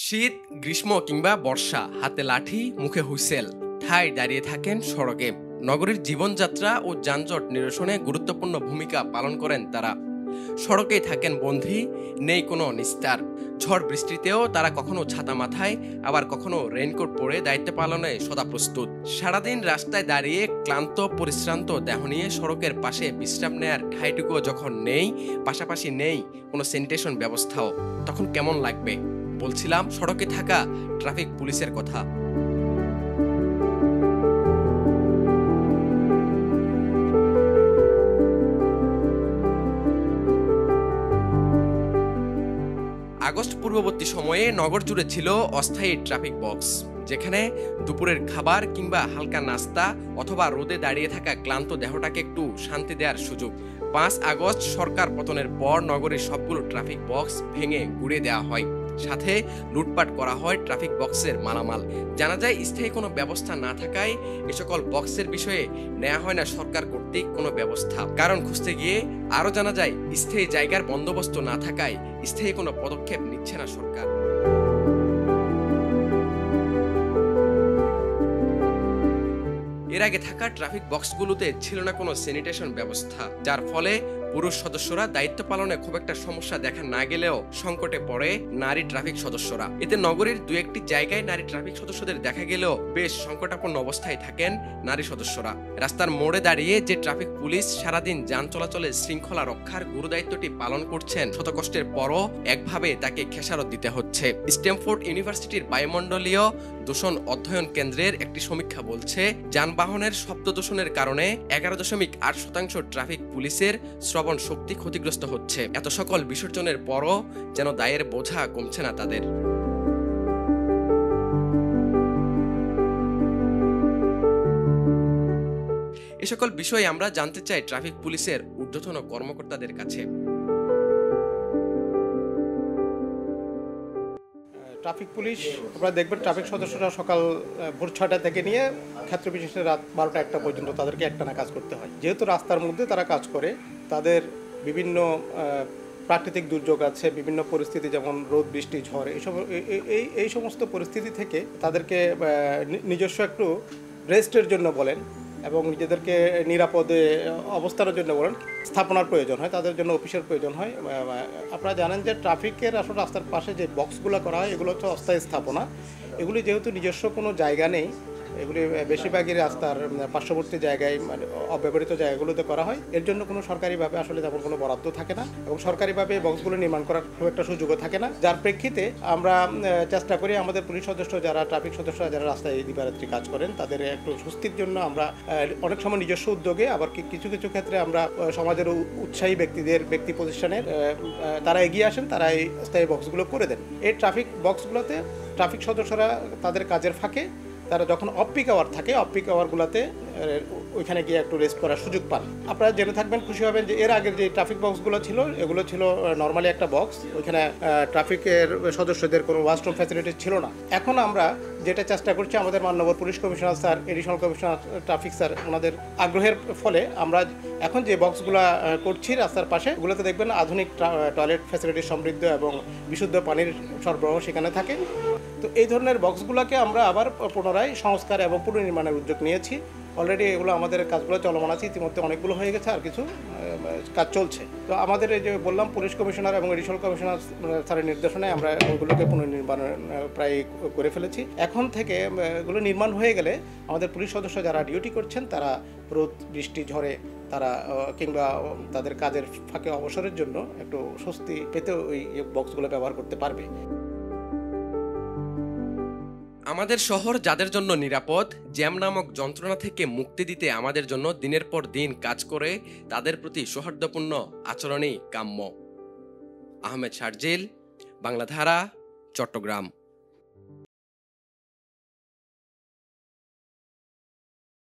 শীত, গ্রীষ্ম কিংবা বর্ষা, হাতে লাঠি, মুখে হুইসেল, ঠায় দাঁড়িয়ে থাকেন সড়কে। নগরীর জীবনযাত্রা ও যানজট নিরসনে গুরুত্বপূর্ণ ভূমিকা পালন করেন তারা। সড়কেই থাকেন বন্দী, নেই কোনো নিস্তার। ঝড় বৃষ্টিতেও তারা কখনো ছাতা মাথায়, আবার কখনো রেইনকোট পরে দায়িত্ব পালনে সদা প্রস্তুত। সারাদিন রাস্তায় দাঁড়িয়ে ক্লান্ত পরিশ্রান্ত দেহ নিয়ে সড়কের পাশে বিশ্রাম নেয়ার ঠাইটুকুও যখন নেই, পাশাপাশি নেই কোনো স্যানিটেশন ব্যবস্থাও, তখন কেমন লাগবে? বলছিলাম সড়কে থাকা ট্রাফিক পুলিশের কথা। আগস্ট পূর্ববর্তী সময়ে নগর জুড়ে ছিল অস্থায়ী ট্রাফিক বক্স, যেখানে দুপুরের খাবার কিংবা হালকা নাস্তা অথবা রোদে দাঁড়িয়ে থাকা ক্লান্ত দেহটাকে একটু শান্তি দেওয়ার সুযোগ। 5 আগস্ট সরকার পতনের পর নগরের সবগুলো ট্রাফিক বক্স ভেঙে গুঁড়িয়ে দেওয়া হয়, সাথে লুটপাট করা হয় ট্রাফিক বক্সের মালামাল। জানা যায় স্থায়ী কোনো ব্যবস্থা না থাকায় এ সকল বক্সের বিষয়ে নেওয়া হয় না সরকার কর্তৃক কোনো ব্যবস্থা। কারণ খুঁজতে গিয়ে আরও জানা যায় স্থায়ী জায়গার বন্দোবস্ত না থাকায় স্থায়ী কোনো পদক্ষেপ নিচ্ছে না সরকার। এর আগে থাকা ট্রাফিক বক্সগুলোতে ছিল না কোনো স্যানিটেশন ব্যবস্থা, যার ফলে পুরুষ সদস্যরা দায়িত্ব পালনে খুব একটা সমস্যা দেখা না গেলেও সংকটে পড়ে নারী ট্রাফিক সদস্যরা। এতে নগরীর দু একটি জায়গায় নারী ট্রাফিক সদস্যদের দেখা গেলেও বেশ সংকটাপন্ন অবস্থায় থাকেন নারী সদস্যরা। রাস্তার মোড়ে দাঁড়িয়ে যে ট্রাফিক পুলিশ সারাদিন যান চলাচলের শৃঙ্খলা রক্ষার গুরু দায়িত্বটি পালন করছেন, শত কষ্টের পরও একভাবে তাকে খেসারত দিতে হচ্ছে। স্ট্যামফোর্ড ইউনিভার্সিটির বায়ুমণ্ডলীয় দূষণ অধ্যয়ন কেন্দ্রের একটি সমীক্ষা বলছে, যানবাহনের শব্দ দূষণের কারণে 11.8% ট্রাফিক পুলিশের শ্রবণ শক্তি ক্ষতিগ্রস্ত হচ্ছে। এত সকল বিসর্জনের পরও যেন দায়ের বোঝা কমছে না তাদের। এ সকল বিষয়ে আমরা জানতে চাই ট্রাফিক পুলিশের ঊর্ধ্বতন কর্মকর্তাদের কাছে। ট্রাফিক পুলিশ আপনারা দেখবেন, ট্রাফিক সদস্যরা সকাল ভোর 6টা থেকে নিয়ে ক্ষেত্র বিশেষে রাত 12টা-1টা পর্যন্ত তাদেরকে একটানা কাজ করতে হয়। যেহেতু রাস্তার মধ্যে তারা কাজ করে, তাদের বিভিন্ন প্রাকৃতিক দুর্যোগ আছে, বিভিন্ন পরিস্থিতি যেমন রোদ, বৃষ্টি, ঝড়, এই সমস্ত পরিস্থিতি থেকে তাদেরকে নিজস্ব একটু রেস্টের জন্য বলেন এবং নিজেদেরকে নিরাপদে অবস্থানের জন্য বলেন স্থাপনার প্রয়োজন হয়, তাদের জন্য অফিসের প্রয়োজন হয়। আপনারা জানেন যে ট্রাফিকের আসলে রাস্তার পাশে যে বক্সগুলো করা হয় এগুলো হচ্ছে অস্থায়ী স্থাপনা। এগুলি যেহেতু নিজস্ব কোনো জায়গা নেই, এগুলি বেশিরভাগই রাস্তার পার্শ্ববর্তী জায়গায়, মানে অব্যবহৃত জায়গাগুলোতে করা হয়। এর জন্য কোনো সরকারিভাবে আসলে তেমন কোনো বরাদ্দ থাকে না এবং সরকারিভাবে বক্সগুলো নির্মাণ করার খুব একটা সুযোগও থাকে না, যার প্রেক্ষিতে আমরা চেষ্টা করি আমাদের পুলিশ সদস্য যারা, ট্রাফিক সদস্যরা যারা রাস্তায় দিবারাত্রি কাজ করেন, তাদের একটু স্বস্তির জন্য আমরা অনেক সময় নিজস্ব উদ্যোগে, আবার কিছু কিছু ক্ষেত্রে আমরা সমাজের উৎসাহী ব্যক্তিদের, ব্যক্তি প্রতিষ্ঠানের তারা এগিয়ে আসেন, তারা এই স্থায়ী বক্সগুলো করে দেন। এই ট্রাফিক বক্সগুলোতে ট্রাফিক সদস্যরা তাদের কাজের ফাঁকে তারা যখন অফ পিক আওয়ার থাকে, অফ পিক আওয়ারগুলোতে ওইখানে গিয়ে একটু রেস্ট করার সুযোগ পান। আপনারা জেনে থাকবেন, খুশি হবেন যে এর আগের যে ট্রাফিক বক্সগুলো ছিল, এগুলো ছিল নর্মালি একটা বক্স, ওইখানে ট্রাফিকের সদস্যদের কোনো ওয়াশরুম ফ্যাসিলিটি ছিল না। এখন আমরা যেটা চেষ্টা করছি, আমাদের মাননীয় police commissioner sir, additional commissioner traffic sir, ওনাদের আগ্রহের ফলে আমরা এখন যে বক্সগুলো করছি রাস্তার পাশে, ওগুলোতে দেখবেন আধুনিক টয়লেট ফ্যাসিলিটি সমৃদ্ধ এবং বিশুদ্ধ পানির সরবরাহ সেখানে থাকে। তো এই ধরনের বক্সগুলোকে আমরা আবার পুনরায় সংস্কার এবং পুনর্নির্মাণের উদ্যোগ নিয়েছি। অলরেডি এগুলো আমাদের কাজগুলো চলমান আছে, ইতিমধ্যে অনেকগুলো হয়ে গেছে, আর কিছু কাজ চলছে। তো আমাদের এই যে বললাম, পুলিশ কমিশনার এবং এডিশনাল কমিশনার স্যারের নির্দেশনায় আমরা ওইগুলোকে পুনর্নির্মাণ প্রায় করে ফেলেছি। এখন থেকে এগুলো নির্মাণ হয়ে গেলে আমাদের পুলিশ সদস্য যারা ডিউটি করছেন, তারা রোদ, বৃষ্টি, ঝড়ে তারা কিংবা তাদের কাজের ফাঁকে অবসরের জন্য একটু স্বস্তি পেতে ওই বক্সগুলো ব্যবহার করতে পারবে। আমাদের শহর যাদের জন্য নিরাপদ, জ্যাম নামক যন্ত্রণা থেকে মুক্তি দিতে আমাদের জন্য দিনের পর দিন কাজ করে, তাদের প্রতি সৌহার্দ্যপূর্ণ আচরণই কাম্য। আহমেদ শারজিল, বাংলাধারা, চট্টগ্রাম।